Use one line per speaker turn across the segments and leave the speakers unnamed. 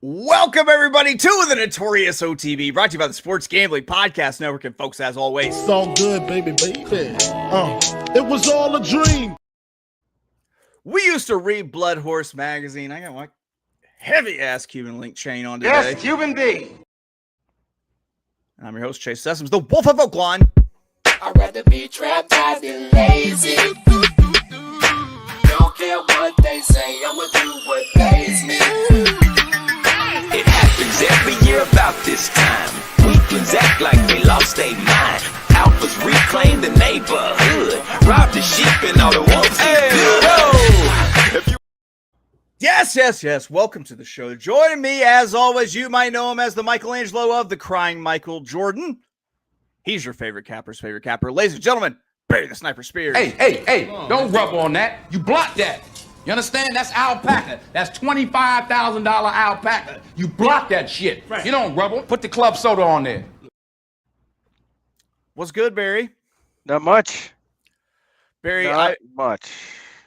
Welcome, everybody, to the Notorious OTB, brought to you by the Sports Gambling Podcast Network. And, folks, as always,
it's all good, baby. It was all a dream.
We used to read Blood Horse magazine. I got my heavy-ass Cuban link chain on today.
Yes, Cuban B.
And I'm your host, Chase Sessoms, the Wolf of Oakland.
I'd rather be trapped than lazy. Don't care what they say, I'ma do what pays me.
It happens every year about this time. Weaklings act like they lost their mind. Alphas reclaim the neighborhood. Rob the sheep and all the wolves get good.
Yes. Welcome to the show. Joining me, as always, you might know him as the Michelangelo of the Crying Michael Jordan. He's your favorite capper's favorite capper. Ladies and gentlemen, Barry the Sniper Spears.
Hey, don't rub on that. You block that. You understand? That's alpaca. That's $25,000 alpaca. You block that shit. Right. You don't rub on. Put the club soda on there.
What's good, Barry?
Not much.
Barry,
Not much.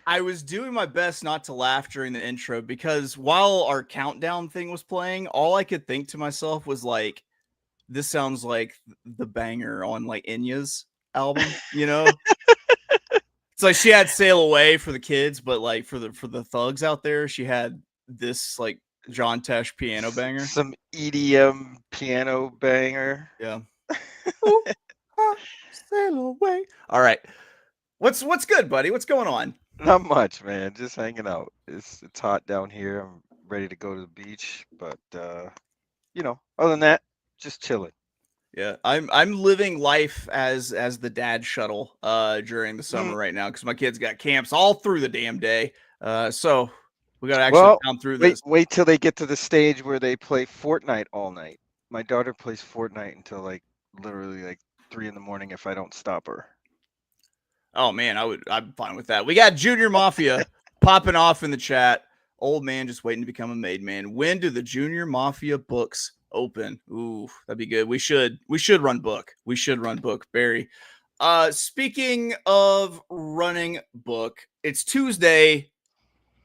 I was doing my best not to laugh during the intro because while our countdown thing was playing, all I could think to myself was like, this sounds like the banger on like Enya's album, you know? It's like she had Sail Away for the kids, but like for the thugs out there, she had this like John Tesh piano banger.
Some EDM piano banger.
Yeah. Ooh, sail away. All right. What's good, buddy? What's going on?
Not much, man. Just hanging out. It's hot down here. I'm ready to go to the beach, but other than that, just chilling.
Yeah, I'm living life as the dad shuttle during the summer right now because my kids got camps all through the damn day. So we got to actually come through this.
Wait till they get to the stage where they play Fortnite all night. My daughter plays Fortnite until literally 3 a.m. if I don't stop her.
Oh man, I'm fine with that. We got Junior Mafia popping off in the chat. Old man just waiting to become a made man. When do the Junior Mafia books open? Ooh, that'd be good. We should run book. We should run book, Barry. Speaking of running book, it's Tuesday,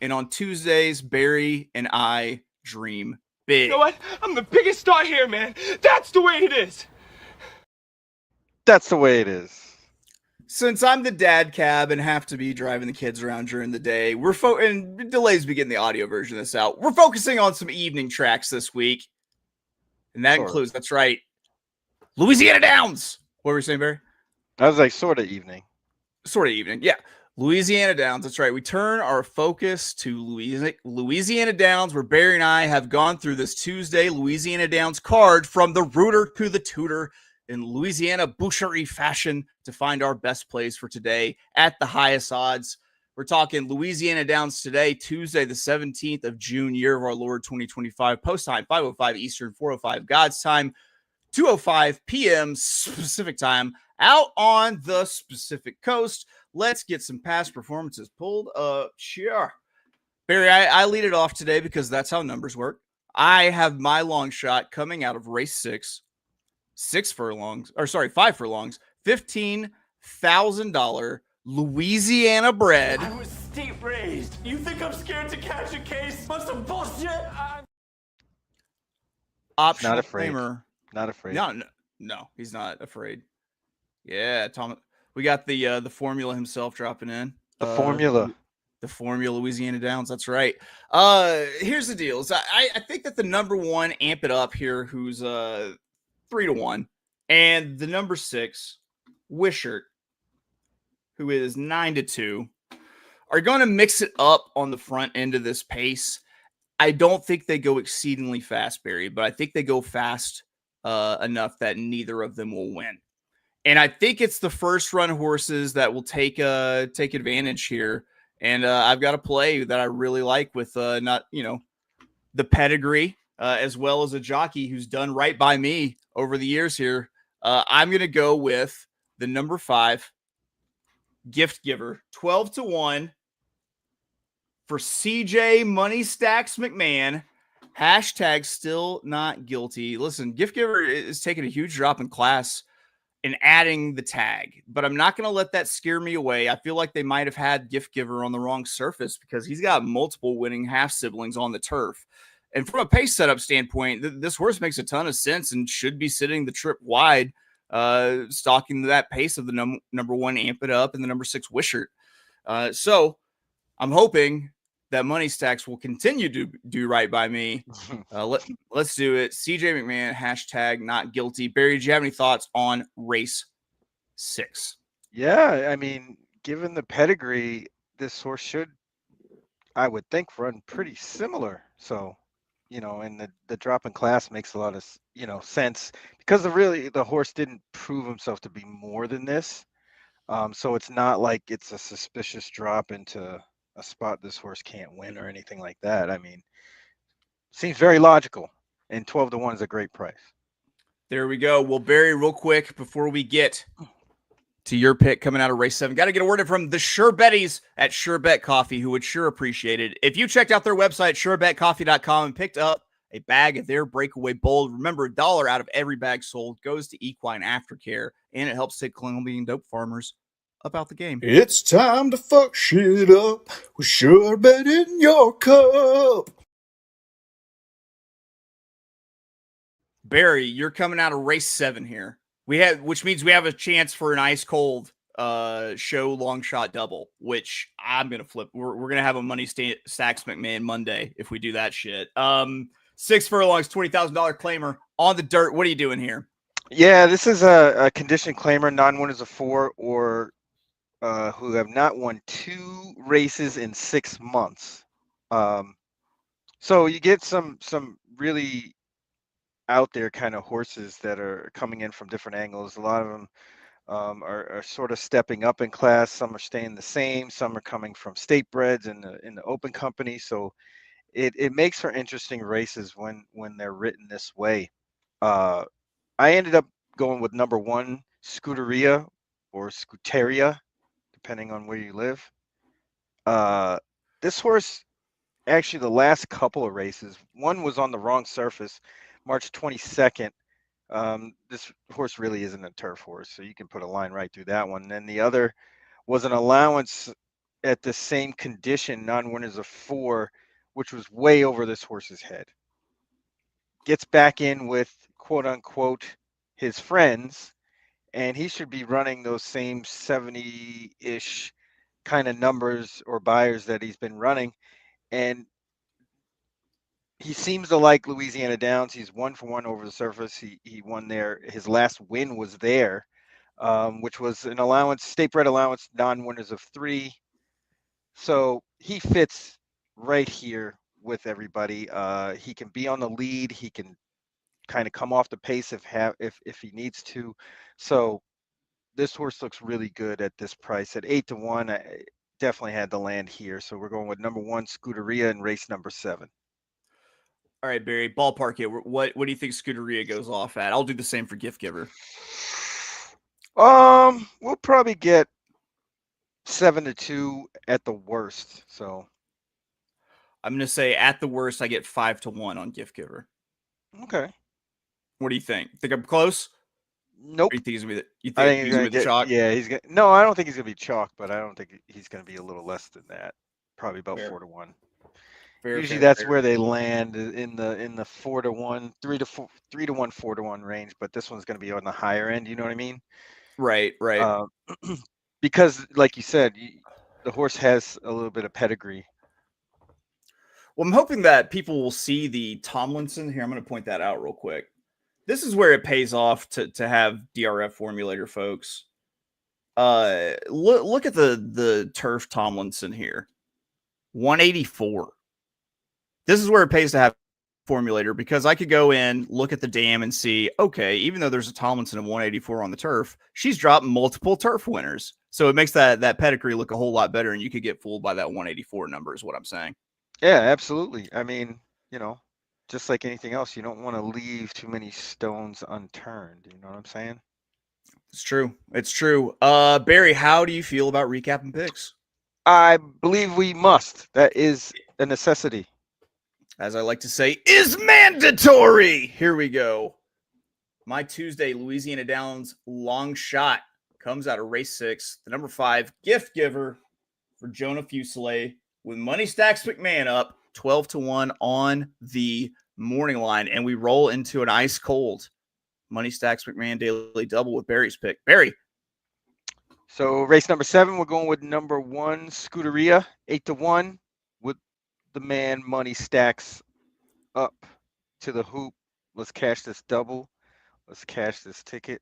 and on Tuesdays, Barry and I dream big.
You know what? I'm the biggest star here, man. That's the way it is.
That's the way it is.
Since I'm the dad cab and have to be driving the kids around during the day, and delays be getting the audio version of this out. We're focusing on some evening tracks this week. And that includes, that's right, Louisiana Downs. What were you saying, Barry?
I was like, sort of evening.
Sort of evening, yeah. Louisiana Downs, that's right. We turn our focus to Louisiana Downs, where Barry and I have gone through this Tuesday Louisiana Downs card from the rooter to the tutor in Louisiana boucherie fashion to find our best plays for today at the highest odds. We're talking Louisiana Downs today, Tuesday, the 17th of June, year of our Lord 2025. Post time, 5:05 Eastern, 4:05 God's time, 2:05 p.m. Pacific time, out on the Pacific Coast. Let's get some past performances pulled up. Sure. Barry, I lead it off today because that's how numbers work. I have my long shot coming out of race 5 furlongs, $15,000 Louisiana bred.
I was steep raised. You think I'm scared to catch a case? What's some bullshit?
Optional
Not afraid.
Famer.
Not afraid.
No, he's not afraid. Yeah, Tom. We got the formula himself dropping in.
The formula.
The formula Louisiana Downs. That's right. Here's the deal. So I think that the number one amp it up here, who's 3-1, and the number 6 Wishart, who is 9-2, are going to mix it up on the front end of this pace. I don't think they go exceedingly fast, Barry, but I think they go fast enough that neither of them will win. And I think it's the first run horses that will take advantage here. And I've got a play that I really like with the pedigree as well as a jockey who's done right by me over the years here. I'm going to go with the number 5 Gift Giver, 12-1 for CJ Money Stacks McMahon. Hashtag still not guilty. Listen, Gift Giver is taking a huge drop in class and adding the tag, but I'm not going to let that scare me away. I feel like they might have had Gift Giver on the wrong surface because he's got multiple winning half siblings on the turf. And from a pace setup standpoint, this horse makes a ton of sense and should be sitting the trip wide, stalking that pace of the number 1 Amp It Up and the number 6 Wishart. So I'm hoping that Money Stacks will continue to do right by me. Let's do it. CJ McMahon, hashtag not guilty. Barry, do you have any thoughts on race 6?
Yeah, I mean, given the pedigree, this horse should, I would think, run pretty similar. So, and the drop in class makes a lot of, sense because the horse didn't prove himself to be more than this. So it's not like it's a suspicious drop into a spot this horse can't win or anything like that. I mean, seems very logical, and 12 to 1 is a great price.
There we go. Well, Barry, real quick before we get to your pick coming out of race 7, got to get a word in from the Sure Betties at Sure Bet Coffee, who would sure appreciate it. If you checked out their website, surebetcoffee.com, and picked up a bag of their Breakaway Bold, remember, $1 out of every bag sold goes to equine aftercare, and it helps take Colombian dope farmers about the game.
It's time to fuck shit up with Sure Bet in your cup.
Barry, you're coming out of race 7 here. Which means we have a chance for an ice cold show long shot double, which I'm gonna flip. We're gonna have a Money Stacks McMahon Monday if we do that shit. 6 furlongs, $20,000 claimer on the dirt. What are you doing here?
Yeah, this is a condition claimer, non-winners of 4 or who have not won 2 races in 6 months. So you get some really out there kind of horses that are coming in from different angles. A lot of them are sort of stepping up in class. Some are staying the same. Some are coming from state breds in the open company. So it makes for interesting races when they're written this way. I ended up going with number 1, Scuderia or Scuteria, depending on where you live. This horse, actually, the last couple of races, one was on the wrong surface, March 22nd. This horse really isn't a turf horse, so you can put a line right through that one. And then the other was an allowance at the same condition, non-winners of 4, which was way over this horse's head. Gets back in with, quote unquote, his friends, and he should be running those same 70-ish kind of numbers or buyers that he's been running. And he seems to like Louisiana Downs. He's 1-for-1 over the surface. He won there. His last win was there, which was an allowance, state bred allowance, non-winners of 3. So he fits right here with everybody. He can be on the lead. He can kind of come off the pace if he needs to. So this horse looks really good at this price. At 8 to 1, I definitely had to land here. So we're going with number 1, Scuderia, in race number 7.
All right, Barry, ballpark it. What do you think Scuderia goes off at? I'll do the same for Gift Giver.
We'll probably get 7 to 2 at the worst. So
I'm gonna say at the worst, I get 5 to 1 on Gift Giver.
okay.
What do you think? Think I'm close?
Nope.
Or you think he's gonna be
I think
he's gonna be the chalk?
Yeah, he's gonna. No, I don't think he's gonna be chalk, but I don't think he's gonna be a little less than that. Probably about
Fair.
4 to 1.
Fair,
Usually
fair,
that's
fair.
where they land in the 4 to 1, 3 to 1, 4 to 1 range. But this one's gonna be on the higher end. You know what I mean?
Right.
Because, like you said, the horse has a little bit of pedigree.
Well, I'm hoping that people will see the Tomlinson here. I'm going to point that out real quick. This is where it pays off to have DRF formulator, folks. Look at the turf Tomlinson here, 184. This is where it pays to have formulator, because I could go in, look at the dam, and see, okay, even though there's a Tomlinson of 184 on the turf, she's dropped multiple turf winners. So it makes that pedigree look a whole lot better, and you could get fooled by that 184 number, is what I'm saying.
Yeah, absolutely. I mean, just like anything else, you don't want to leave too many stones unturned. You know what I'm saying?
It's true. It's true. Barry, how do you feel about recapping picks?
I believe we must. That is a necessity.
As I like to say, is mandatory. Here we go. My Tuesday Louisiana Downs long shot comes out of race 6. The number 5 Gift Giver for Jonah Fuselier with Money Stacks McMahon up. 12-1 on the morning line, and we roll into an ice cold Money Stacks McMahon Daily Double with Barry's pick. Barry.
So race number 7, we're going with number 1, Scuderia, 8-1 with the man Money Stacks up to the hoop. Let's cash this double. Let's cash this ticket.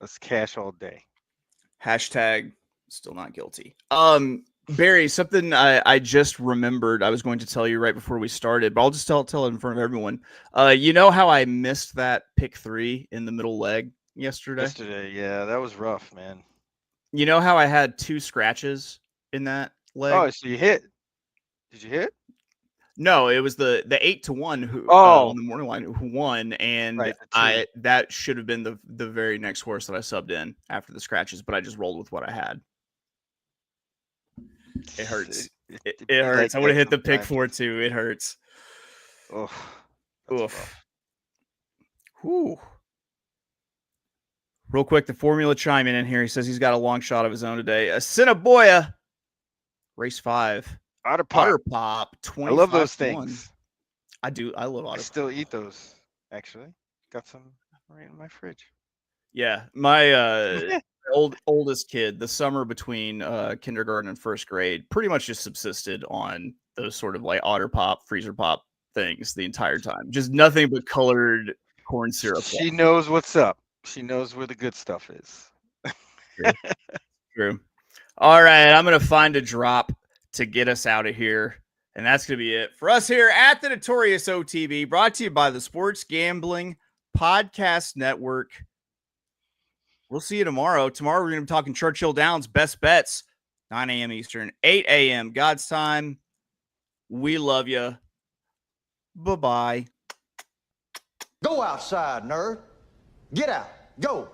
Let's cash all day.
Hashtag still not guilty. Barry, something I just remembered I was going to tell you right before we started, but I'll just tell it in front of everyone. You know how I missed that pick 3 in the middle leg yesterday?
Yeah, that was rough, man.
You know how I had 2 scratches in that leg?
Oh, so you hit. Did you hit?
No, it was the 8-1 who on the morning line who won, and
right,
that should have been the very next horse that I subbed in after the scratches, but I just rolled with what I had. It hurts. It hurts. I would have hit the pick 4 too. It hurts. Oof. Whew. Real quick, the formula chiming in here. He says he's got a long shot of his own today. Assiniboia, race 5.
Otter
Pop. 25.
I love those things.
I do. I love Otter Pop.
I still eat those, actually. Got some right in my fridge.
Yeah. My oldest kid, the summer between kindergarten and first grade, pretty much just subsisted on those sort of like Otter Pop, freezer pop things the entire time. Just nothing but colored corn syrup.
She knows what's up. She knows where the good stuff is.
True. All right, I'm going to find a drop to get us out of here. And that's going to be it for us here at the Notorious OTB, brought to you by the Sports Gambling Podcast Network. We'll see you tomorrow. Tomorrow we're going to be talking Churchill Downs best bets, 9 a.m. Eastern, 8 a.m. God's time. We love you. Bye-bye.
Go outside, nerd. Get out. Go.